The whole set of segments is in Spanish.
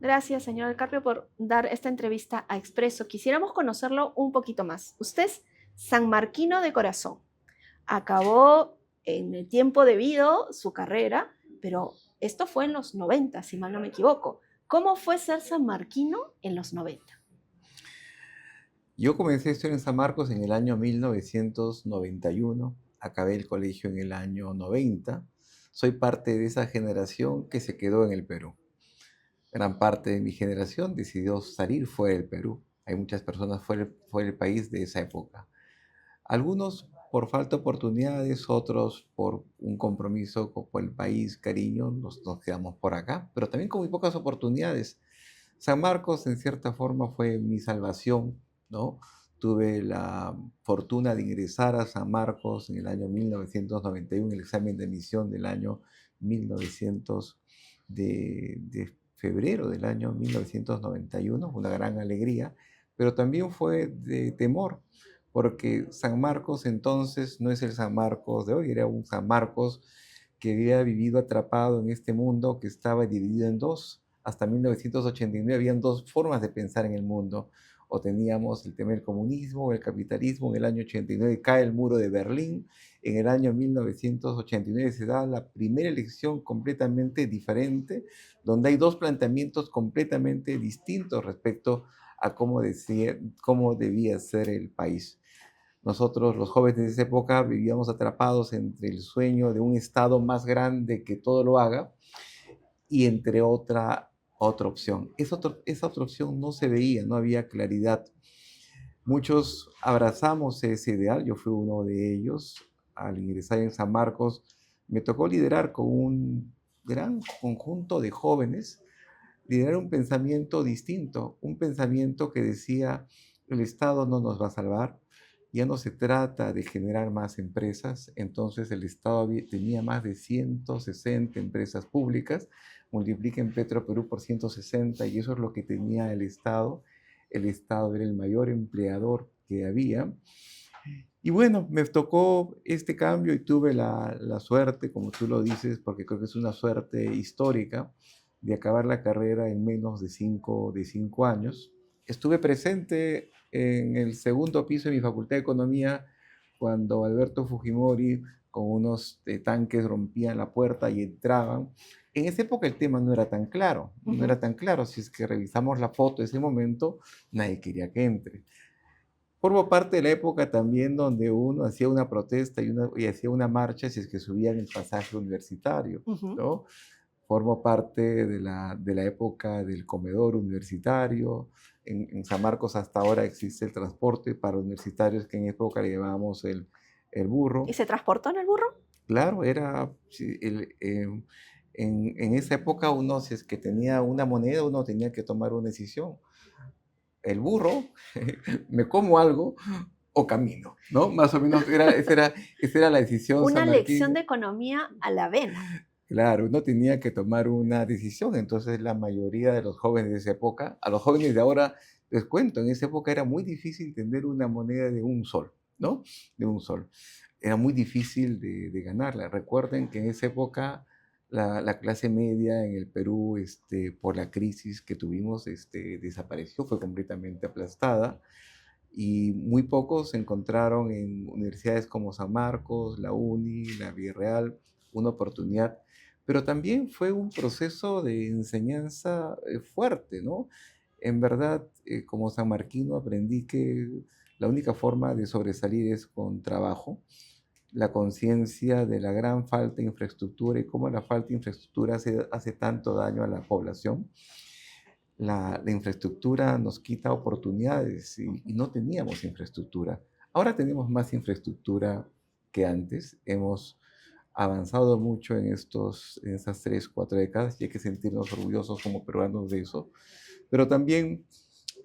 Gracias, señor Del Carpio, por dar esta entrevista a Expreso. Quisiéramos conocerlo un poquito más. Usted es sanmarquino de corazón. Acabó en el tiempo debido su carrera, pero esto fue en los 90, si mal no me equivoco. ¿Cómo fue ser sanmarquino en los 90? Yo comencé a estudiar en San Marcos en el año 1991, acabé el colegio en el año 90. Soy parte de esa generación que se quedó en el Perú. Gran parte de mi generación decidió salir fuera del Perú. Hay muchas personas fuera del país de esa época. Algunos por falta de oportunidades, otros por un compromiso con el país, cariño, nos quedamos por acá, pero también con muy pocas oportunidades. San Marcos, en cierta forma, fue mi salvación, ¿no? Tuve la fortuna de ingresar a San Marcos en el año 1991, el examen de admisión del año 1900, de febrero del año 1991, una gran alegría, pero también fue de temor, porque San Marcos entonces no es el San Marcos de hoy, era un San Marcos que había vivido atrapado en este mundo que estaba dividido en dos. Hasta 1989 habían dos formas de pensar en el mundo. O teníamos el tema del comunismo o el capitalismo. En el año 89 cae el muro de Berlín. En el año 1989 se da la primera elección completamente diferente, donde hay dos planteamientos completamente distintos respecto a cómo debía ser el país. Nosotros, los jóvenes de esa época, vivíamos atrapados entre el sueño de un Estado más grande que todo lo haga y entre otra opción. Esa otra opción no se veía, no había claridad. Muchos abrazamos ese ideal, yo fui uno de ellos. Al ingresar en San Marcos, me tocó liderar con un gran conjunto de jóvenes, liderar un pensamiento distinto, un pensamiento que decía, el Estado no nos va a salvar, ya no se trata de generar más empresas. Entonces el Estado tenía más de 160 empresas públicas, multipliquen Petroperú por 160 y eso es lo que tenía el Estado. El Estado era el mayor empleador que había. Y bueno, me tocó este cambio y tuve la suerte, como tú lo dices, porque creo que es una suerte histórica, de acabar la carrera en menos de cinco años. Estuve presente en el segundo piso de mi Facultad de Economía cuando Alberto Fujimori con unos tanques rompían la puerta y entraban. En esa época el tema no era tan claro, no Ujú. era tan claro. Si es que revisamos la foto de ese momento, nadie quería que entre. Formo parte de la época también donde uno hacía una protesta y hacía una marcha si es que subían el pasaje universitario, Ujú. ¿no? Formo parte de la época del comedor universitario. En San Marcos hasta ahora existe el transporte para universitarios que en época le llamábamos el ¿Y burro. se transportó en el burro? Claro, era, sí, en esa época uno, si es que tenía una moneda, uno tenía que tomar una decisión. El burro, me como algo o camino, ¿no? Más o menos esa era la decisión Una lección sanmarquina. de economía a la avena. Claro, uno tenía que tomar una decisión. Entonces la mayoría de los jóvenes de esa época, a los jóvenes de ahora les cuento, en esa época era muy difícil tener una moneda de un sol, ¿no? De un sol. Era muy difícil de ganarla. Recuerden que en esa época la clase media en el Perú, por la crisis que tuvimos, desapareció, fue completamente aplastada y muy pocos se encontraron en universidades como San Marcos, la UNI, la Villarreal, una oportunidad. Pero también fue un proceso de enseñanza fuerte, ¿no? En verdad, como sanmarquino aprendí que la única forma de sobresalir es con trabajo, la conciencia de la gran falta de infraestructura y cómo la falta de infraestructura hace tanto daño a la población. La infraestructura nos quita oportunidades y no teníamos infraestructura. Ahora tenemos más infraestructura que antes. Hemos avanzado mucho en esas 3, 4 décadas y hay que sentirnos orgullosos como peruanos de eso. Pero también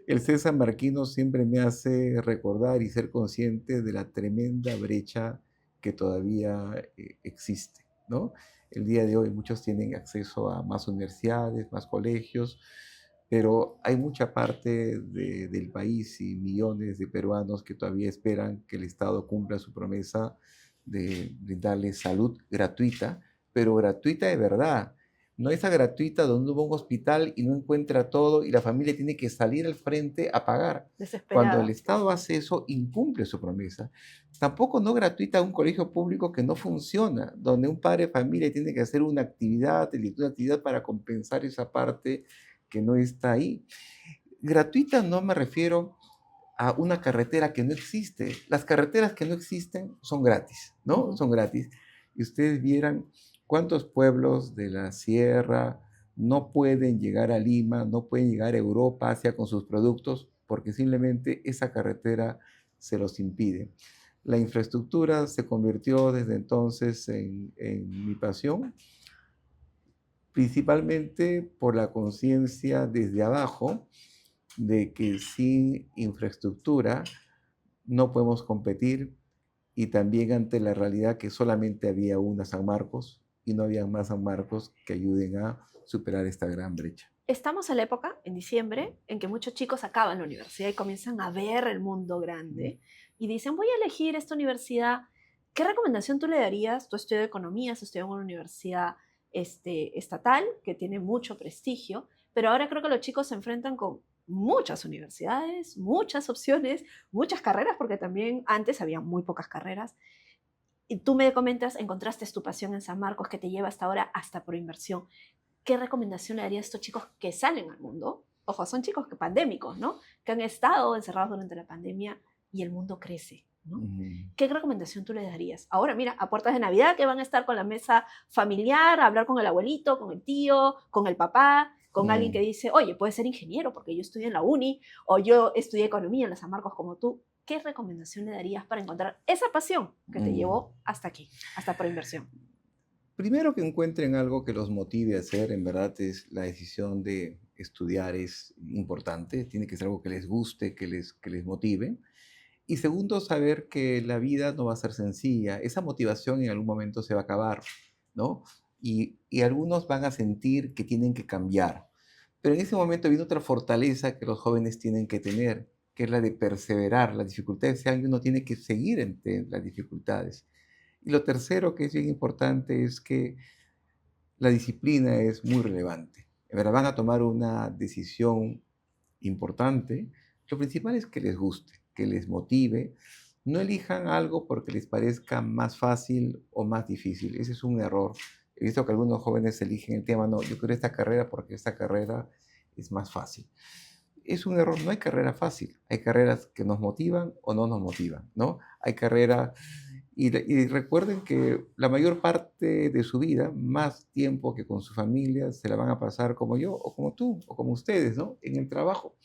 el César Marquino siempre me hace recordar y ser consciente de la tremenda brecha que todavía existe, ¿no? El día de hoy muchos tienen acceso a más universidades, más colegios, pero hay mucha parte del país y millones de peruanos que todavía esperan que el Estado cumpla su promesa de brindarles salud gratuita, pero gratuita de verdad. no esa gratuita donde uno va a un hospital y no encuentra todo y la familia tiene que salir al frente a pagar. Cuando el Desesperada. Estado hace eso, incumple su promesa. Tampoco no gratuita un colegio público que no funciona, donde un padre de familia tiene que hacer una actividad, una actividad para compensar esa parte que no está ahí. Gratuita no me refiero a una carretera que no existe. Las carreteras que no existen son gratis, ¿no? Ujú. Son gratis. Y ustedes vieran cuántos pueblos de la sierra no pueden llegar a Lima, no pueden llegar a Europa, Asia con sus productos, porque simplemente esa carretera se los impide. La infraestructura se convirtió desde entonces en mi pasión, principalmente por la conciencia desde abajo de que sin infraestructura no podemos competir y también ante la realidad que solamente había una San Marcos y no había más San Marcos que ayuden a superar esta gran brecha. Estamos en la época, en diciembre, en que muchos chicos acaban la universidad y comienzan a ver el mundo grande y dicen, voy a elegir esta universidad. ¿Qué recomendación tú le darías? Tú estudias economía, has estudiado en una universidad estatal que tiene mucho prestigio, pero ahora creo que los chicos se enfrentan con muchas universidades, muchas opciones, muchas carreras, porque también antes había muy pocas carreras. Y tú me comentas, encontraste tu pasión en San Marcos que te lleva hasta ahora hasta por inversión. ¿Qué recomendación le daría a estos chicos que salen al mundo? Ojo, son chicos que pandémicos, ¿no? Que han estado encerrados durante la pandemia y el mundo crece, ¿no? Ujú. ¿Qué recomendación tú le darías? Ahora, mira, a puertas de Navidad que van a estar con la mesa familiar, a hablar con el abuelito, con el tío, con el papá, con alguien que Mm, dice, oye, puedes ser ingeniero porque yo estudié en la uni o yo estudié economía en la San Marcos como tú. ¿Qué recomendación le darías para encontrar esa pasión que te mm. llevó hasta aquí, hasta por inversión? Primero que encuentren algo que los motive a hacer, en verdad es la decisión de estudiar es importante, tiene que ser algo que les guste, que les motive. Y segundo, saber que la vida no va a ser sencilla. Esa motivación en algún momento se va a acabar, ¿no? Y algunos van a sentir que tienen que cambiar. Pero en ese momento viene otra fortaleza que los jóvenes tienen que tener, que es la de perseverar. Las dificultades sean y uno tiene que seguir entre las dificultades. Y lo tercero que es bien importante es que la disciplina es muy relevante. En verdad van a tomar una decisión importante. Lo principal es que les guste, que les motive. No elijan algo porque les parezca más fácil o más difícil. Ese es un error. He visto que algunos jóvenes eligen el tema, no, yo quiero esta carrera porque esta carrera es más fácil. Es un error, no hay carrera fácil. Hay carreras que nos motivan o no nos motivan, ¿no? Hay carrera y recuerden que la mayor parte de su vida, más tiempo que con su familia, se la van a pasar como yo, o como tú, o como ustedes, ¿no? En el trabajo.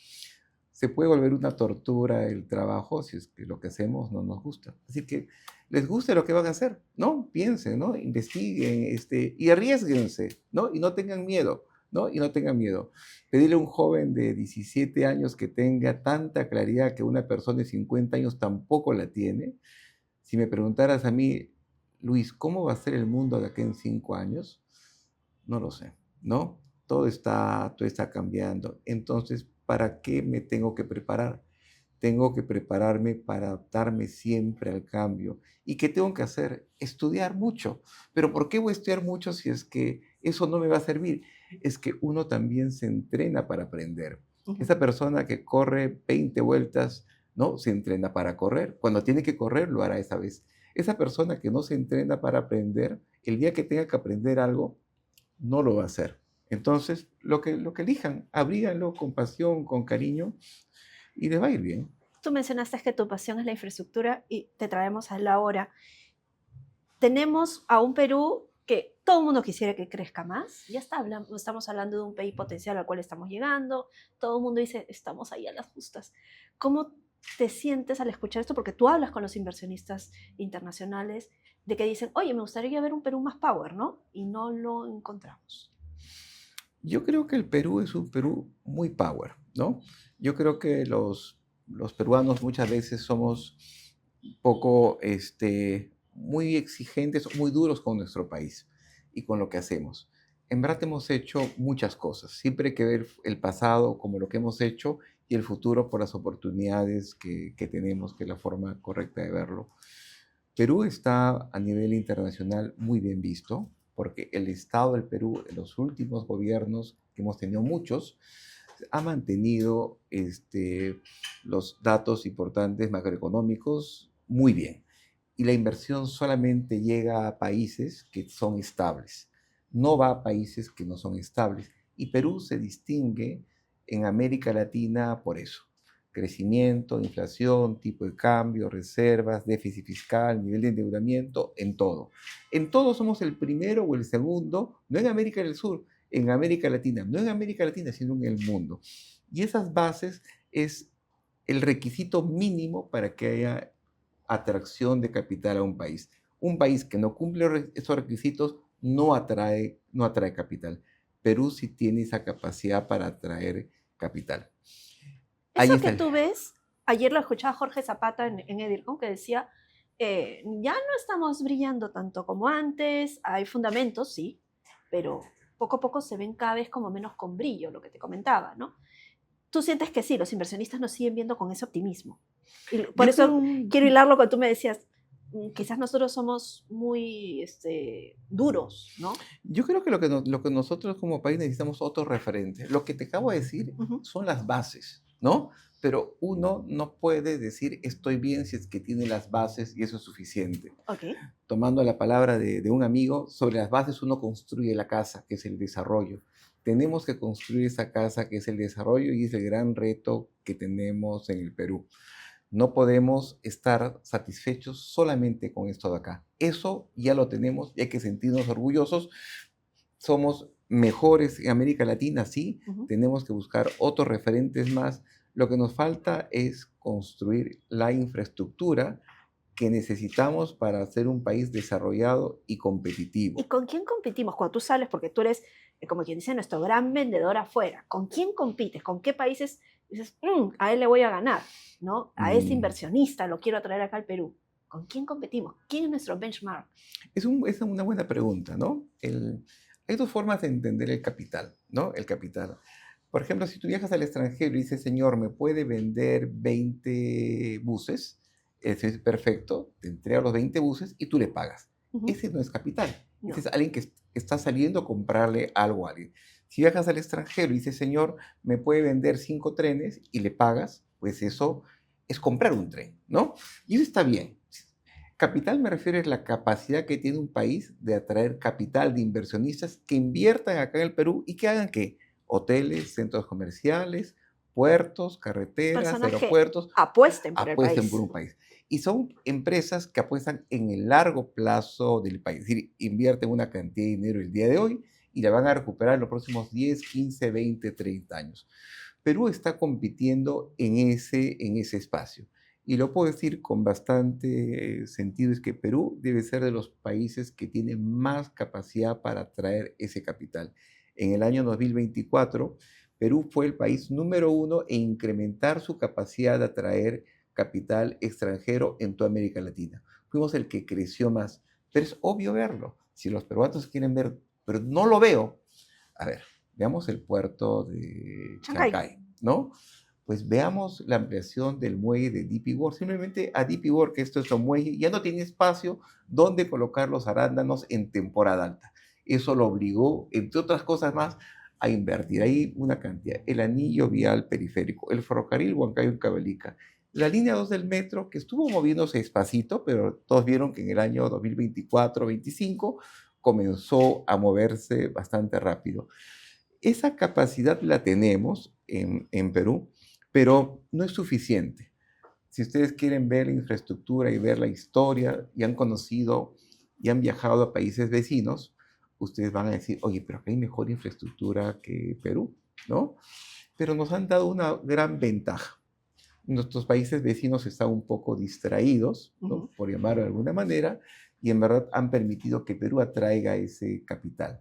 Se puede volver una tortura el trabajo si es que lo que hacemos no nos gusta. Así que les guste lo que van a hacer, ¿no? Piensen, ¿no? Investiguen, y arriesguense, ¿no? Y no tengan miedo, ¿no? Y no tengan miedo. Pedirle a un joven de 17 años que tenga tanta claridad que una persona de 50 años tampoco la tiene. Si me preguntaras a mí, Luis, ¿cómo va a ser el mundo de aquí en 5 años? No lo sé, ¿no? Todo está cambiando. Entonces, ¿para qué me tengo que preparar? Tengo que prepararme para adaptarme siempre al cambio. ¿Y qué tengo que hacer? Estudiar mucho. Pero ¿por qué voy a estudiar mucho si es que eso no me va a servir? Es que uno también se entrena para aprender. Ujú. Esa persona que corre 20 vueltas, ¿no? Se entrena para correr. Cuando tiene que correr, lo hará esa vez. Esa persona que no se entrena para aprender, el día que tenga que aprender algo, no lo va a hacer. Entonces, lo que elijan, abríganlo con pasión, con cariño, y les va a ir bien. Tú mencionaste que tu pasión es la infraestructura y te traemos a la hora. Tenemos a un Perú que todo el mundo quisiera que crezca más. Ya estamos hablando de un país potencial al cual estamos llegando. Todo el mundo dice, estamos ahí a las justas. ¿Cómo te sientes al escuchar esto? Porque tú hablas con los inversionistas internacionales de que dicen, oye, me gustaría ver un Perú más power, ¿no? Y no lo encontramos. Yo creo que el Perú es un Perú muy power, ¿no? Yo creo que los peruanos muchas veces somos poco, muy exigentes, muy duros con nuestro país y con lo que hacemos. En verdad hemos hecho muchas cosas. Siempre hay que ver el pasado como lo que hemos hecho y el futuro por las oportunidades que tenemos, que es la forma correcta de verlo. Perú está a nivel internacional muy bien visto. porque el Estado del Perú, en los últimos gobiernos, que hemos tenido muchos, ha mantenido los datos importantes macroeconómicos muy bien. Y la inversión solamente llega a países que son estables, no va a países que no son estables. Y Perú se distingue en América Latina por eso. Crecimiento, inflación, tipo de cambio, reservas, déficit fiscal, nivel de endeudamiento, en todo. En todo somos el primero o el segundo, no en América del Sur, en América Latina, no en América Latina, sino en el mundo. Y esas bases es el requisito mínimo para que haya atracción de capital a un país. Un país que no cumple esos requisitos no atrae capital. Perú sí tiene esa capacidad para atraer capital. Ahí Eso está que el... tú ves, ayer lo escuchaba Jorge Zapata en Edircom, que decía, ya no estamos brillando tanto como antes, hay fundamentos, sí, pero poco a poco se ven cada vez como menos con brillo, lo que te comentaba, ¿no? Tú sientes que sí, los inversionistas nos siguen viendo con ese optimismo. Y por Yo eso creo, quiero hilarlo cuando tú me decías, quizás nosotros somos muy duros, ¿no? yo creo que lo que nosotros como país necesitamos otros referentes. Lo que te acabo de decir Ujú. son las bases, ¿no? Pero uno no puede decir estoy bien si es que tiene las bases y eso es suficiente. Ok. Tomando la palabra de un amigo, sobre las bases uno construye la casa, que es el desarrollo. Tenemos que construir esa casa, que es el desarrollo, y es el gran reto que tenemos en el Perú. No podemos estar satisfechos solamente con esto de acá. Eso ya lo tenemos y hay que sentirnos orgullosos. Somos mejores en América Latina, sí. Ujú. Tenemos que buscar otros referentes más. Lo que nos falta es construir la infraestructura que necesitamos para ser un país desarrollado y ¿Y competitivo. con quién competimos? Cuando tú sales, porque tú eres, como quien dice, nuestro gran vendedor afuera. ¿Con quién compites? ¿Con qué países dices, a él le voy a ganar? ¿No? A ese Mm, inversionista lo quiero traer acá al Perú. ¿Con quién competimos? ¿Quién es nuestro benchmark? es una buena pregunta, ¿no? Hay dos formas de entender el capital, ¿no? El capital. Por ejemplo, si tú viajas al extranjero y dices, señor, ¿me puede vender 20 buses? Ese es perfecto, te entrega los 20 buses y tú le pagas. Ujú. Ese no es capital. Ese No. es alguien que está saliendo a comprarle algo a alguien. Si viajas al extranjero y dices, señor, ¿me puede vender 5 trenes? Y le pagas, pues eso es comprar un tren, ¿no? Y eso está bien. Capital me refiero a la capacidad que tiene un país de atraer capital de inversionistas que inviertan acá en el Perú y que hagan ¿qué? Hoteles, centros comerciales, puertos, carreteras, Personas que aeropuertos, apuesten por el apuesten por país. un país. Y son empresas que apuestan en el largo plazo del país. Es decir, invierten una cantidad de dinero el día de hoy y la van a recuperar en los próximos 10, 15, 20, 30 años. Perú está compitiendo en ese espacio. Y lo puedo decir con bastante sentido, es que Perú debe ser de los países que tiene más capacidad para atraer ese capital. En el año 2024, Perú fue el país número uno en incrementar su capacidad de atraer capital extranjero en toda América Latina. Fuimos el que creció más, pero es obvio verlo. Si los peruanos quieren ver, pero no lo veo. A ver, veamos el puerto de Chancay. Chancay, ¿no? Pues veamos la ampliación del muelle de DP World. Simplemente a DP World, que esto es un muelle, ya no tiene espacio donde colocar los arándanos en temporada alta. Eso lo obligó, entre otras cosas más, a invertir ahí una cantidad. El anillo vial periférico, el ferrocarril Huancayo-Cabelica, la línea 2 del metro, que estuvo moviéndose despacito, pero todos vieron que en el año 2024-25 comenzó a moverse bastante rápido. Esa capacidad la tenemos en Perú, pero no es suficiente. Si ustedes quieren ver la infraestructura y ver la historia y han conocido y han viajado a países vecinos, ustedes van a decir, oye, pero acá hay mejor infraestructura que Perú, ¿no? Pero nos han dado una gran ventaja. Nuestros países vecinos están un poco distraídos, ¿no? Ujú. Por llamarlo de alguna manera, y en verdad han permitido que Perú atraiga ese capital.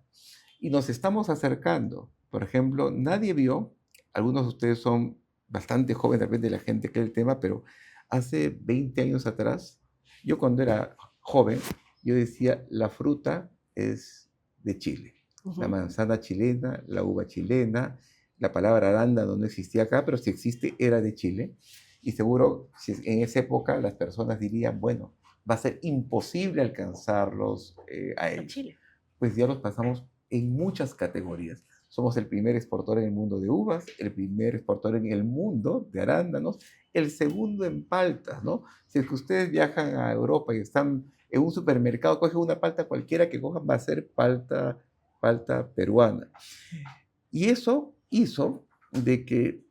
Y nos estamos acercando. Por ejemplo, nadie vio, algunos de ustedes son bastante jóvenes, de repente la gente cree el tema, pero hace 20 años atrás, yo cuando era joven, yo decía, la fruta es de Chile. La Ujú. manzana chilena, la uva chilena, la palabra arándano no existía acá, pero si existe, era de Chile. Y seguro, si en esa época las personas dirían, bueno, va a ser imposible alcanzarlos a En ellos. Chile. pues ya los pasamos en muchas categorías. Somos el primer exportador en el mundo de uvas, el primer exportador en el mundo de arándanos, el segundo en paltas, ¿no? Si es que ustedes viajan a Europa y están en un supermercado, cogen una palta cualquiera que cojan, va a ser palta peruana. Y eso hizo de que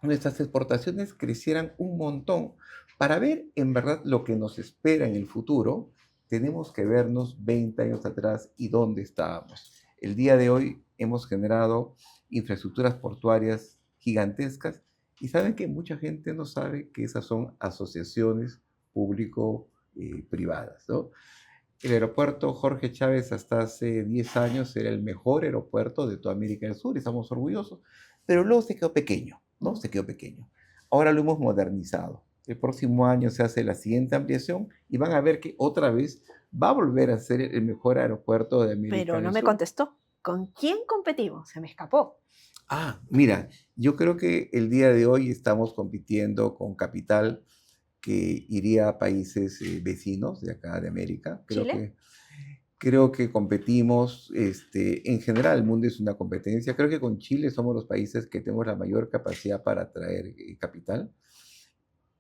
nuestras exportaciones crecieran un montón. Para ver en verdad lo que nos espera en el futuro, tenemos que vernos 20 años atrás y dónde estábamos. El día de hoy hemos generado infraestructuras portuarias gigantescas y saben que mucha gente no sabe que esas son asociaciones público-privadas, ¿no? El aeropuerto Jorge Chávez hasta hace 10 años era el mejor aeropuerto de toda América del Sur y estamos orgullosos, pero luego se quedó pequeño, ¿no? Se quedó pequeño. Ahora lo hemos modernizado. El próximo año se hace la siguiente ampliación y van a ver que otra vez va a volver a ser el mejor aeropuerto de América Pero no del me Sur. contestó. ¿Con quién competimos? Se me escapó. Ah, mira, yo creo que el día de hoy estamos compitiendo con capital que iría a países vecinos de acá de América. ¿Chile? Creo que competimos, en general, el mundo es una competencia. Creo que con Chile somos los países que tenemos la mayor capacidad para atraer capital.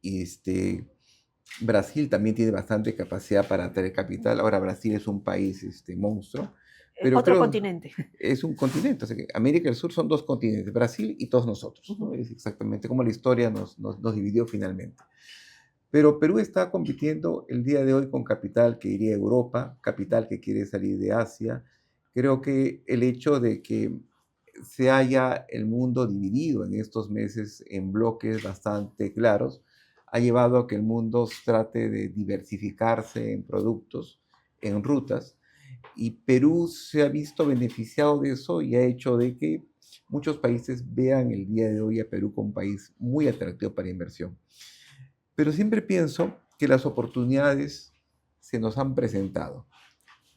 Y Brasil también tiene bastante capacidad para atraer capital. Ahora Brasil es un país monstruo, pero Otro creo continente. es un continente. O sea que América del Sur son dos continentes, Brasil y todos nosotros, ¿no? Es exactamente como la historia nos dividió finalmente. Pero Perú está compitiendo el día de hoy con capital que iría a Europa, capital que quiere salir de Asia. Creo que el hecho de que se haya el mundo dividido en estos meses en bloques bastante claros ha llevado a que el mundo trate de diversificarse en productos, en rutas, y Perú se ha visto beneficiado de eso y ha hecho de que muchos países vean el día de hoy a Perú como un país muy atractivo para inversión. Pero siempre pienso que las oportunidades se nos han presentado.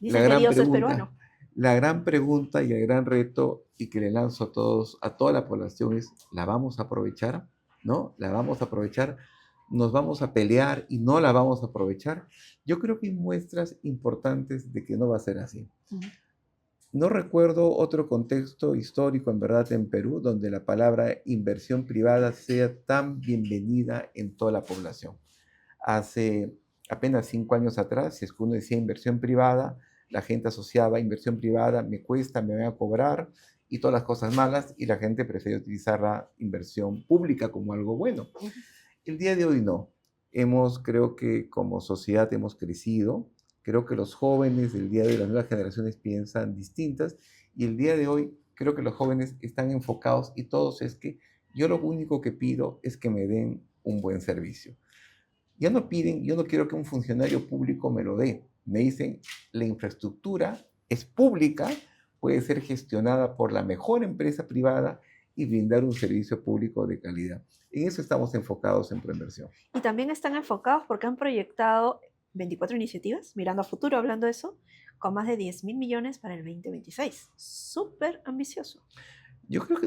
La Dicen que gran Dios es pregunta, peruano. la gran pregunta y el gran reto y que le lanzo a todos, a toda la población es, ¿la vamos a aprovechar? ¿No? ¿La vamos a aprovechar? ¿Nos vamos a pelear y no la vamos a aprovechar? Yo creo que hay muestras importantes de que no va a ser así. Ujú. No recuerdo otro contexto histórico, en verdad, en Perú, donde la palabra inversión privada sea tan bienvenida en toda la población. Hace apenas 5 años atrás, si es que uno decía inversión privada, la gente asociaba inversión privada, me cuesta, me van a cobrar y todas las cosas malas, y la gente prefiere utilizar la inversión pública como algo bueno. Ujú. El día de hoy no. Creo que como sociedad hemos crecido. Creo que los jóvenes del día de hoy, las nuevas generaciones piensan distintas. Y el día de hoy creo que los jóvenes están enfocados y todos es que yo lo único que pido es que me den un buen servicio. Ya no piden, yo no quiero que un funcionario público me lo dé. Me dicen, la infraestructura es pública, puede ser gestionada por la mejor empresa privada y brindar un servicio público de calidad. En eso estamos enfocados en Proinversión. Y también están enfocados porque han proyectado 24 iniciativas, mirando a futuro, hablando de eso, con más de 10.000 millones para el 2026. Súper ambicioso. Yo creo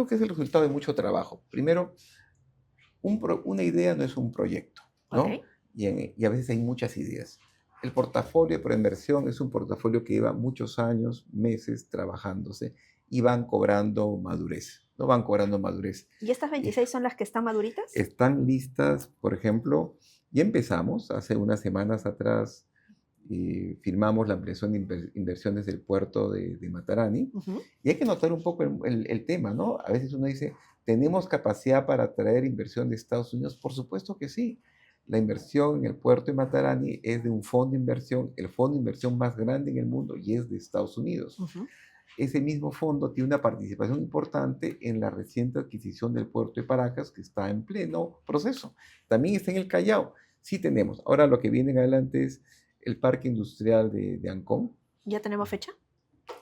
que es el resultado de mucho trabajo. Primero, una idea no es un proyecto, ¿Ok? ¿no? Y a veces hay muchas ideas. El portafolio de Proinversión es un portafolio que lleva muchos años, meses trabajándose y van cobrando madurez, ¿no? Van cobrando madurez. ¿Y estas 26 son las que están maduritas? Están listas, por ejemplo, ya empezamos, hace unas semanas atrás firmamos la ampliación de inversiones del puerto de Matarani. Ujú. Y hay que notar un poco el tema, ¿no? A veces uno dice, ¿tenemos capacidad para atraer inversión de Estados Unidos? Por supuesto que sí. La inversión en el puerto de Matarani es de un fondo de inversión, el fondo de inversión más grande en el mundo y es de Estados Unidos. Ujú. Ese mismo fondo tiene una participación importante en la reciente adquisición del puerto de Paracas, que está en pleno proceso. También está en el Callao. Sí tenemos. Ahora lo que viene en adelante es el parque industrial de Ancón. ¿Ya tenemos fecha?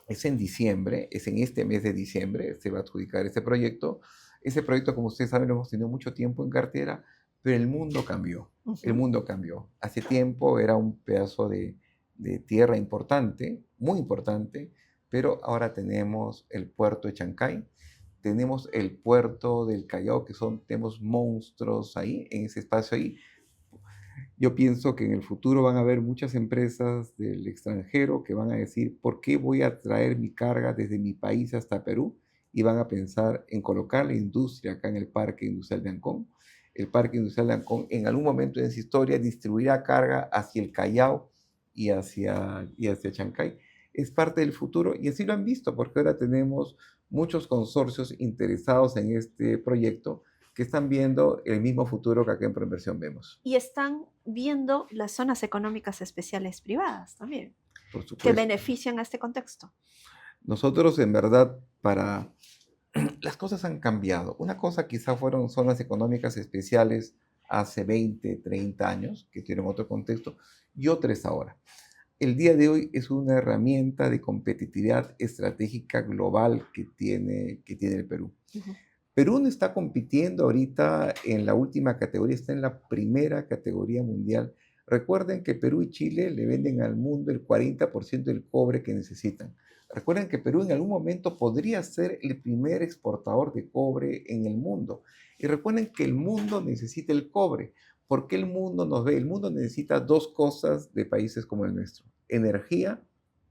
Es en diciembre, es en este mes de diciembre, se va a adjudicar este proyecto. Ese proyecto, como ustedes saben, lo hemos tenido mucho tiempo en cartera, pero el mundo cambió. El Ujú. mundo cambió. Hace tiempo era un pedazo de tierra importante, muy importante, pero ahora tenemos el puerto de Chancay, tenemos el puerto del Callao, tenemos monstruos ahí, en ese espacio ahí. Yo pienso que en el futuro van a haber muchas empresas del extranjero que van a decir, ¿por qué voy a traer mi carga desde mi país hasta Perú? Y van a pensar en colocar la industria acá en el Parque Industrial de Ancón. El Parque Industrial de Ancón en algún momento de su historia distribuirá carga hacia el Callao y hacia Chancay. Es parte del futuro y así lo han visto, porque ahora tenemos muchos consorcios interesados en este proyecto que están viendo el mismo futuro que acá en Proinversión vemos. Y están viendo las zonas económicas especiales privadas también, Por que supuesto. benefician a este contexto. Nosotros, en verdad, las cosas han cambiado. Una cosa quizá fueron zonas económicas especiales hace 20, 30 años, que tienen otro contexto, y otras ahora. El día de hoy es una herramienta de competitividad estratégica global que tiene el Perú. Ujú. Perú no está compitiendo ahorita en la última categoría, está en la primera categoría mundial. Recuerden que Perú y Chile le venden al mundo el 40% del cobre que necesitan. Recuerden que Perú en algún momento podría ser el primer exportador de cobre en el mundo. Y recuerden que el mundo necesita el cobre. ¿Por qué el mundo nos ve? El mundo necesita dos cosas de países como el nuestro: energía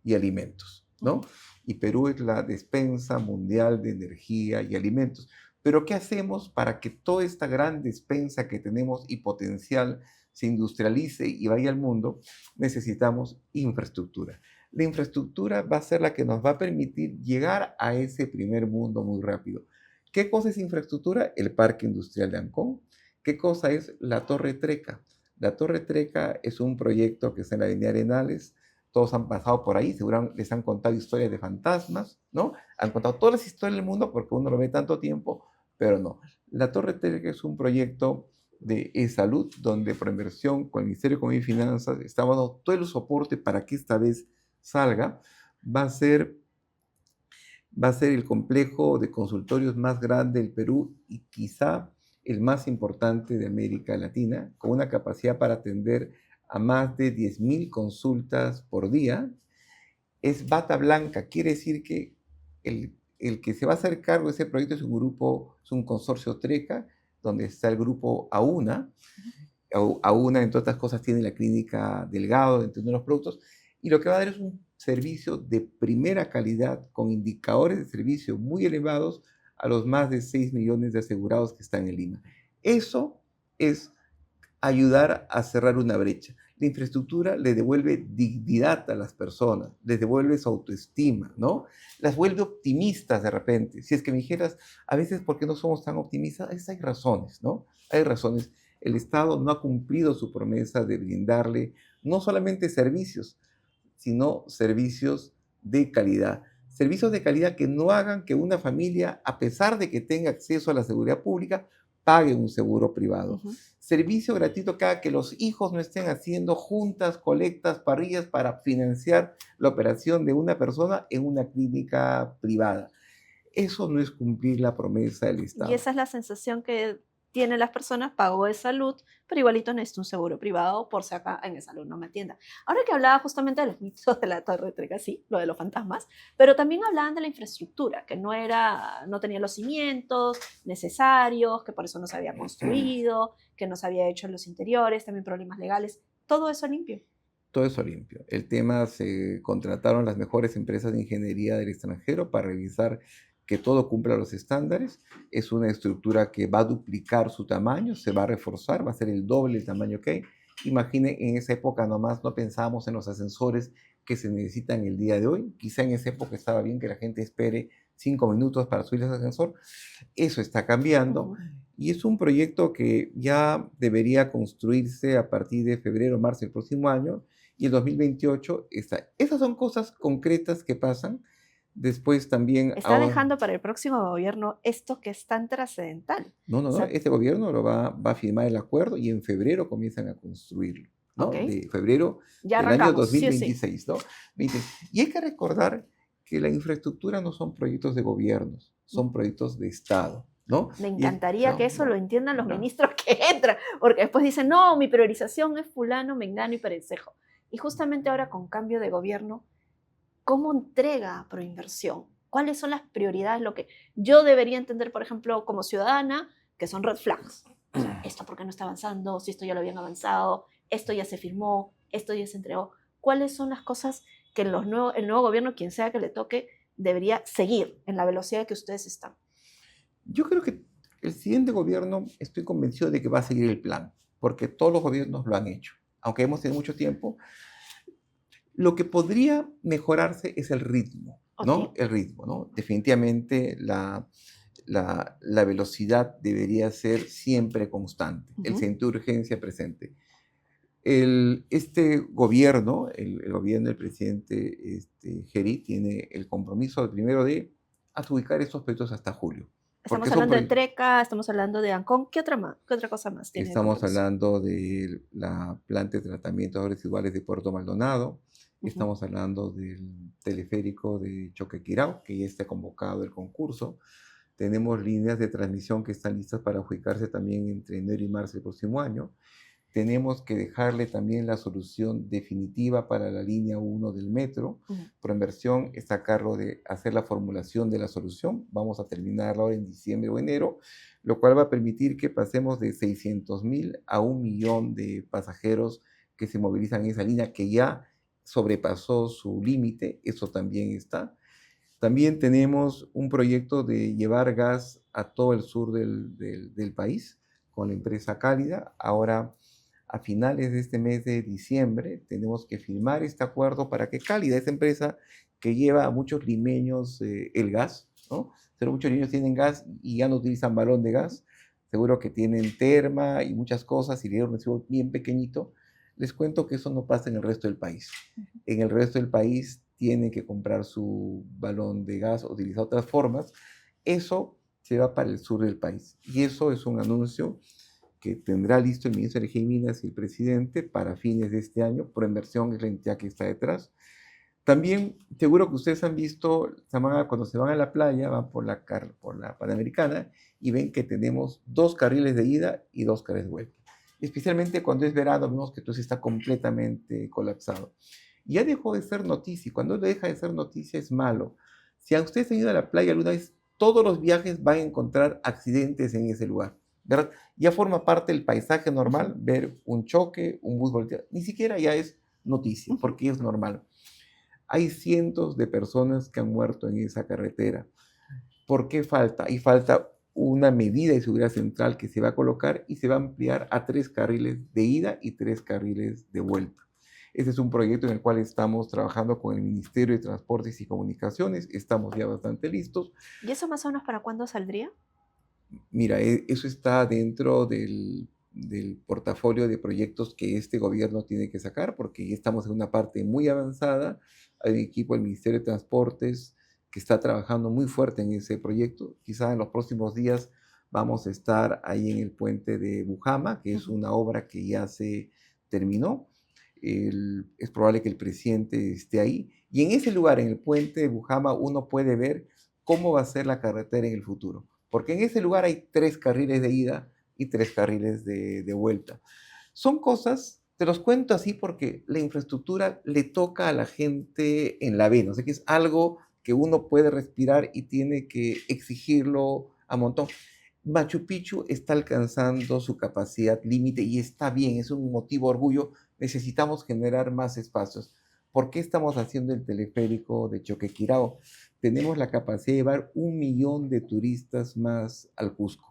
y alimentos, ¿no? Y Perú es la despensa mundial de energía y alimentos. Pero ¿qué hacemos para que toda esta gran despensa que tenemos y potencial se industrialice y vaya al mundo? Necesitamos infraestructura. La infraestructura va a ser la que nos va a permitir llegar a ese primer mundo muy rápido. ¿Qué cosa es infraestructura? El Parque Industrial de Ancón. ¿Qué cosa es la Torre Treca? La Torre Treca es un proyecto que está en la Avenida Arenales. Todos han pasado por ahí, seguramente les han contado historias de fantasmas, ¿no? Han contado todas las historias del mundo porque uno lo ve tanto tiempo, pero no. La Torre Treca es un proyecto de salud donde Proinversión con el Ministerio de Economía y Finanzas estamos dando todo el soporte para que esta vez salga. Va a ser va a ser el complejo de consultorios más grande del Perú y quizá el más importante de América Latina, con una capacidad para atender a más de 10.000 consultas por día. Es bata blanca, quiere decir que el que se va a hacer cargo de ese proyecto es un grupo, es un consorcio TRECA, donde está el grupo AUNA. AUNA, entre otras cosas, tiene la clínica Delgado, entre otros productos, y lo que va a dar es un servicio de primera calidad con indicadores de servicio muy elevados a los más de 6 millones de asegurados que están en Lima. Eso es ayudar a cerrar una brecha. La infraestructura le devuelve dignidad a las personas, les devuelve su autoestima, ¿no? Las vuelve optimistas de repente. Si es que me dijeras, a veces, ¿por qué no somos tan optimistas? Hay razones, ¿no? Hay razones. El Estado no ha cumplido su promesa de brindarle no solamente servicios, sino servicios de calidad. Servicios de calidad que no hagan que una familia, a pesar de que tenga acceso a la seguridad pública, pague un seguro privado. Servicio gratuito que haga que los hijos no estén haciendo juntas, colectas, parrillas para financiar la operación de una persona en una clínica privada. Eso no es cumplir la promesa del Y Estado. esa es la sensación que tienen las personas, pago de salud, pero igualito necesito un seguro privado por si acá en el salud no me atienda. Ahora que hablaba justamente de los mitos de la Torre Treca, sí, lo de los fantasmas, pero también hablaban de la infraestructura, que no tenía los cimientos necesarios, que por eso no se había construido, que no se había hecho en los interiores, también problemas legales, todo eso limpio. Todo eso limpio. El tema, se contrataron las mejores empresas de ingeniería del extranjero para revisar que todo cumpla los estándares. Es una estructura que va a duplicar su tamaño, se va a reforzar, va a ser el doble el tamaño que hay. Imaginen, en esa época nomás no pensábamos en los ascensores que se necesitan el día de hoy. Quizá en esa época estaba bien que la gente espere 5 minutos para subir ese ascensor. Eso está cambiando. Y es un proyecto que ya debería construirse a partir de febrero, marzo del próximo año, y el 2028 está. Esas son cosas concretas que pasan. Después también Está dejando para el próximo gobierno esto que es tan trascendental. No, O sea, este gobierno va a firmar el acuerdo y en febrero comienzan a construirlo, ¿no? ok, De febrero ya del año arrancamos, sí o sí. 2026, ¿no? Y hay que recordar que la infraestructura no son proyectos de gobiernos, son proyectos de Estado, ¿no? Me Y encantaría que eso lo entiendan los no. ministros que entran, porque después dicen, no, mi priorización es fulano, mengano y perencejo. Y justamente ahora con cambio de gobierno, ¿cómo entrega Proinversión? ¿Cuáles son las prioridades? Lo que yo debería entender, por ejemplo, como ciudadana, que son red flags. O sea, esto por qué no está avanzando, si esto ya lo habían avanzado, esto ya se firmó, esto ya se entregó. ¿Cuáles son las cosas que el nuevo gobierno, quien sea que le toque, debería seguir en la velocidad que ustedes están? Yo creo que el siguiente gobierno, estoy convencido de que va a seguir el plan, porque todos los gobiernos lo han hecho. Aunque hemos tenido mucho tiempo, lo que podría mejorarse es el ritmo, Ok. ¿no? El ritmo, ¿no? Definitivamente la velocidad debería ser siempre constante, el Ujú. sentido de urgencia presente. Este gobierno, el gobierno del presidente Geri, tiene el compromiso primero de adjudicar estos proyectos hasta julio, porque Estamos son hablando de proyectos. Treca, estamos hablando de Ancón. ¿Qué otra más? ¿Qué otra cosa más tiene de Estamos compromiso? hablando de la planta de tratamiento de aguas residuales de Puerto Maldonado, Ujú. estamos hablando del teleférico de Choquequirao, que ya está convocado el concurso. Tenemos líneas de transmisión que están listas para adjudicarse también entre enero y marzo del próximo año. Tenemos que dejarle también la solución definitiva para la línea 1 del metro. Ujú. Proinversión está a cargo de hacer la formulación de la solución. Vamos a terminarla ahora en diciembre o enero, lo cual va a permitir que pasemos de 600.000 a 1 millón de pasajeros que se movilizan en esa línea que ya sobrepasó su límite. Eso también está. También tenemos un proyecto de llevar gas a todo el sur del país con la empresa Cálida. Ahora, a finales de este mes de diciembre, tenemos que firmar este acuerdo para que Cálida, esa empresa que lleva a muchos limeños el gas, ¿no? Pero muchos limeños tienen gas y ya no utilizan balón de gas. Seguro que tienen terma y muchas cosas y le dieron un recibo bien pequeñito. Les cuento que eso no pasa en el resto del país. En el resto del país tienen que comprar su balón de gas o utilizar otras formas. Eso se va para el sur del país. Y eso es un anuncio que tendrá listo el ministro de Energía y Minas y el presidente para fines de este año. Proinversión es la entidad que está detrás. También, seguro que ustedes han visto, cuando se van a la playa, van por la Panamericana y ven que tenemos 2 carriles de ida y 2 carriles de vuelta. Especialmente cuando es verano, vemos que todo está completamente colapsado. Ya dejó de ser noticia, y cuando deja de ser noticia es malo. Si a ustedes han ido a la playa alguna vez, todos los viajes van a encontrar accidentes en ese lugar, ¿verdad? Ya forma parte del paisaje normal Ujú. ver un choque, un bus volteado. Ni siquiera ya es noticia, Ujú. porque es normal. Hay cientos de personas que han muerto en esa carretera. ¿Por qué falta? Y falta una medida de seguridad central que se va a colocar y se va a ampliar a 3 carriles de ida y 3 carriles de vuelta. Este es un proyecto en el cual estamos trabajando con el Ministerio de Transportes y Comunicaciones. Estamos ya bastante listos. ¿Y eso más o menos para cuándo saldría? Mira, eso está dentro del portafolio de proyectos que este gobierno tiene que sacar, porque ya estamos en una parte muy avanzada. Hay un equipo del Ministerio de Transportes que está trabajando muy fuerte en ese proyecto. Quizá en los próximos días vamos a estar ahí en el puente de Bujama, que es Ujú. una obra que ya se terminó. Es probable que el presidente esté ahí. Y en ese lugar, en el puente de Bujama, uno puede ver cómo va a ser la carretera en el futuro. Porque en ese lugar hay 3 carriles de ida y 3 carriles de vuelta. Son cosas, te los cuento así porque la infraestructura le toca a la gente en la vena. O sea que es algo que uno puede respirar y tiene que exigirlo a montón. Machu Picchu está alcanzando su capacidad límite y está bien, es un motivo de orgullo. Necesitamos generar más espacios. ¿Por qué estamos haciendo el teleférico de Choquequirao? Tenemos la capacidad de llevar 1 millón de turistas más al Cusco.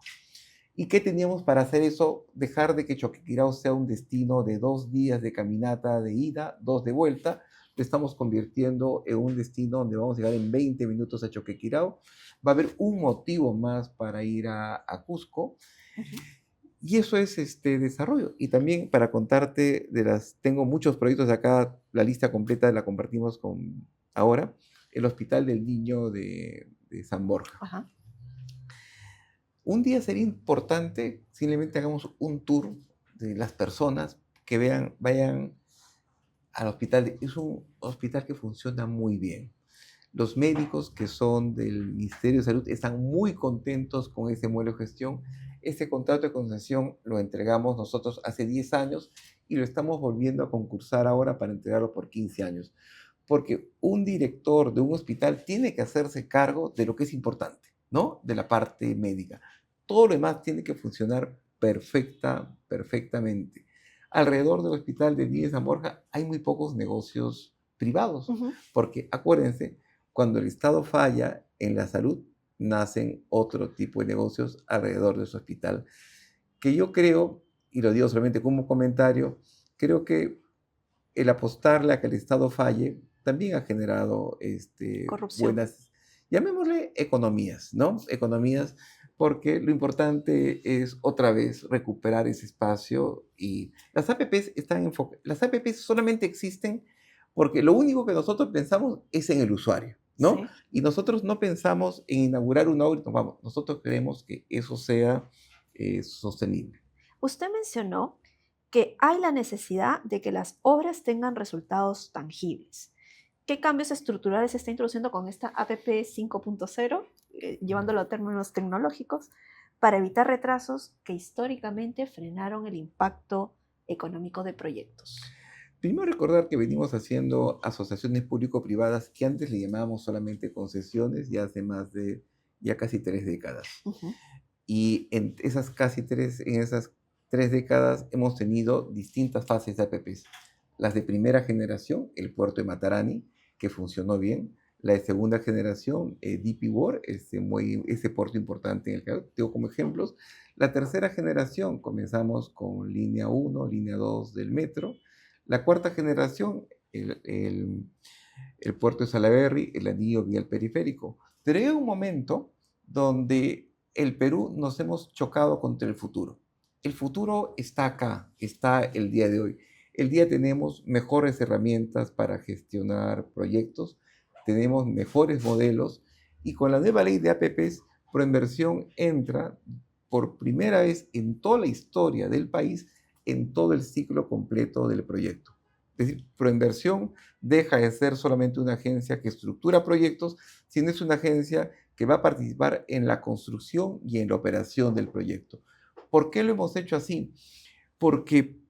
¿Y qué teníamos para hacer eso? Dejar de que Choquequirao sea un destino de 2 días de caminata de ida, 2 de vuelta. Lo estamos convirtiendo en un destino donde vamos a llegar en 20 minutos a Choquequirao. Va a haber un motivo más para ir a Cusco. Ujú. Y eso es este desarrollo. Y también para contarte tengo muchos proyectos acá, la lista completa la compartimos con ahora, el Hospital del Niño de San Borja. Ajá. Un día sería importante, simplemente hagamos un tour de las personas que vayan al hospital. Es un hospital que funciona muy bien. Los médicos que son del Ministerio de Salud están muy contentos con ese modelo de gestión. Ese contrato de concesión lo entregamos nosotros hace 10 años y lo estamos volviendo a concursar ahora para entregarlo por 15 años. Porque un director de un hospital tiene que hacerse cargo de lo que es importante, ¿no? De la parte médica. Todo lo demás tiene que funcionar perfectamente. alrededor del hospital de Niños San Borja hay muy pocos negocios privados, Ujú. porque acuérdense, cuando el Estado falla en la salud, nacen otro tipo de negocios alrededor de su hospital, que yo creo, y lo digo solamente como comentario, creo que el apostarle a que el Estado falle también ha generado Corrupción. buenas, llamémosle economías, ¿no? Economías, porque lo importante es otra vez recuperar ese espacio y las APPs están enfocadas, las APPs solamente existen porque lo único que nosotros pensamos es en el usuario, ¿no? Sí. Y nosotros no pensamos en inaugurar una obra, vamos, nosotros queremos que eso sea sostenible. Usted mencionó que hay la necesidad de que las obras tengan resultados tangibles. ¿Qué cambios estructurales se está introduciendo con esta APP 5.0, llevándolo a términos tecnológicos, para evitar retrasos que históricamente frenaron el impacto económico de proyectos? Primero recordar que venimos haciendo asociaciones público-privadas que antes le llamábamos solamente concesiones, ya hace más de, ya casi 3 décadas. Ujú. Y en esas 3 décadas hemos tenido distintas fases de APPs. Las de primera generación, el puerto de Matarani, que funcionó bien. La de segunda generación, DP World, ese puerto importante en el que tengo como ejemplos. La tercera generación, comenzamos con línea 1, línea 2 del metro. La cuarta generación, el puerto de Salaberry, el anillo vial periférico. Pero hay un momento donde el Perú nos hemos chocado contra el futuro. El futuro está acá, está el día de hoy. El día tenemos mejores herramientas para gestionar proyectos, tenemos mejores modelos y con la nueva ley de APPs, Proinversión entra por primera vez en toda la historia del país en todo el ciclo completo del proyecto. Es decir, Proinversión deja de ser solamente una agencia que estructura proyectos, sino es una agencia que va a participar en la construcción y en la operación del proyecto. ¿Por qué lo hemos hecho así? Porque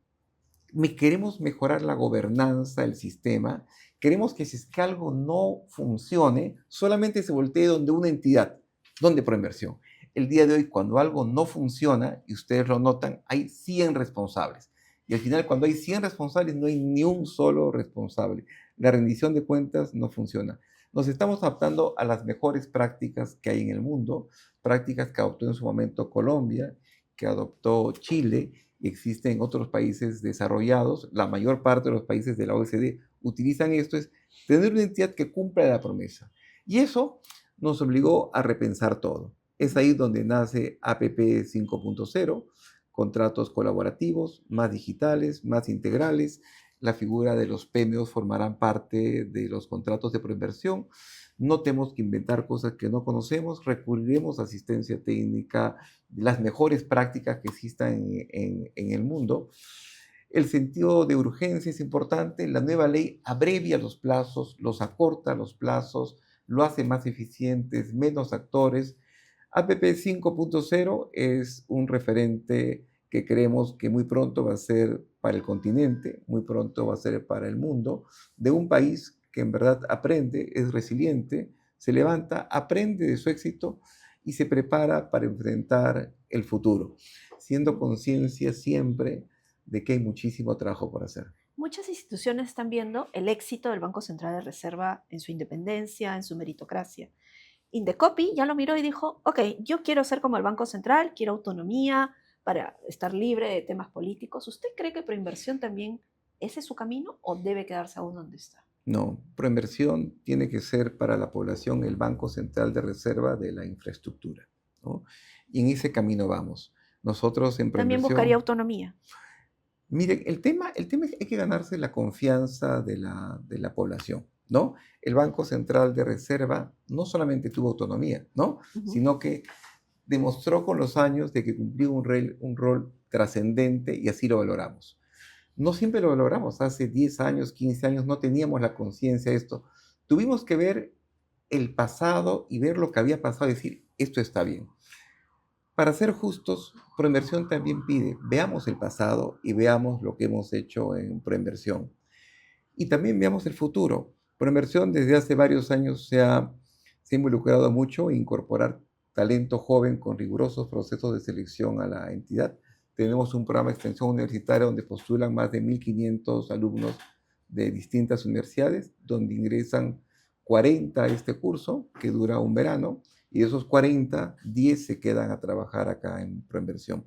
queremos mejorar la gobernanza del sistema, queremos que si es que algo no funcione, solamente se voltee donde una entidad, donde Proinversión. El día de hoy, cuando algo no funciona, y ustedes lo notan, hay 100 responsables. Y al final, cuando hay 100 responsables, no hay ni un solo responsable. La rendición de cuentas no funciona. Nos estamos adaptando a las mejores prácticas que hay en el mundo, prácticas que adoptó en su momento Colombia, que adoptó Chile, y existe en otros países desarrollados. La mayor parte de los países de la OECD utilizan esto, es tener una entidad que cumpla la promesa. Y eso nos obligó a repensar todo. Es ahí donde nace APP 5.0, contratos colaborativos, más digitales, más integrales. La figura de los PMOs formarán parte de los contratos de proinversión. No tenemos que inventar cosas que no conocemos, recurriremos a asistencia técnica, las mejores prácticas que existan en el mundo. El sentido de urgencia es importante. La nueva ley abrevia los plazos, los acorta los plazos, lo hace más eficientes, menos actores. APP 5.0 es un referente que creemos que muy pronto va a ser para el continente, muy pronto va a ser para el mundo, de un país que en verdad aprende, es resiliente, se levanta, aprende de su éxito y se prepara para enfrentar el futuro, siendo conciencia siempre de que hay muchísimo trabajo por hacer. Muchas instituciones están viendo el éxito del Banco Central de Reserva en su independencia, en su meritocracia. Indecopi ya lo miró y dijo, ok, yo quiero ser como el Banco Central, quiero autonomía para estar libre de temas políticos. ¿Usted cree que Proinversión también ese es su camino o debe quedarse aún donde está? No, Proinversión tiene que ser para la población el Banco Central de Reserva de la infraestructura, ¿no? Y en ese camino vamos. Nosotros en También buscaría Proinversión, autonomía. miren, el tema es que hay que ganarse la confianza de la población, ¿no? El Banco Central de Reserva no solamente tuvo autonomía, ¿no? Ujú. Sino que demostró con los años de que cumplió un rol trascendente y así lo valoramos. No siempre lo logramos. Hace 10 años, 15 años no teníamos la conciencia de esto. Tuvimos que ver el pasado y ver lo que había pasado y decir, esto está bien. Para ser justos, Proinversión también pide, veamos el pasado y veamos lo que hemos hecho en Proinversión. Y también veamos el futuro. Proinversión desde hace varios años se ha involucrado mucho en incorporar talento joven con rigurosos procesos de selección a la entidad. Tenemos un programa de extensión universitaria donde postulan más de 1.500 alumnos de distintas universidades, donde ingresan 40 a este curso, que dura un verano, y de esos 40, 10 se quedan a trabajar acá en Proinversión.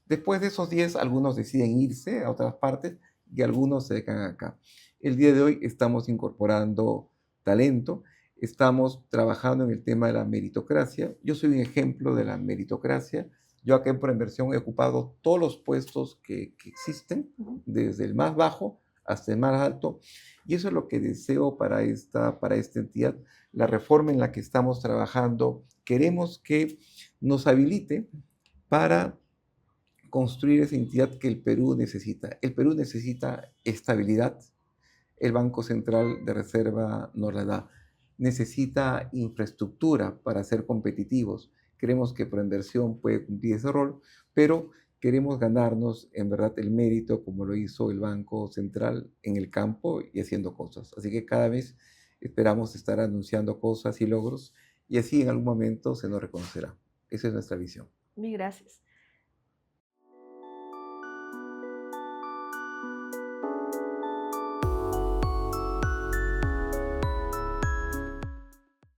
Después de esos 10, algunos deciden irse a otras partes y algunos se quedan acá. El día de hoy estamos incorporando talento, estamos trabajando en el tema de la meritocracia. Yo soy un ejemplo de la meritocracia. Yo acá en Proinversión he ocupado todos los puestos que existen, desde el más bajo hasta el más alto, y eso es lo que deseo para esta entidad. La reforma en la que estamos trabajando, queremos que nos habilite para construir esa entidad que el Perú necesita. El Perú necesita estabilidad, el Banco Central de Reserva nos la da. Necesita infraestructura para ser competitivos. Creemos que Proinversión puede cumplir ese rol, pero queremos ganarnos en verdad el mérito como lo hizo el Banco Central en el campo y haciendo cosas. Así que cada vez esperamos estar anunciando cosas y logros y así en algún momento se nos reconocerá. Esa es nuestra visión. Mil gracias.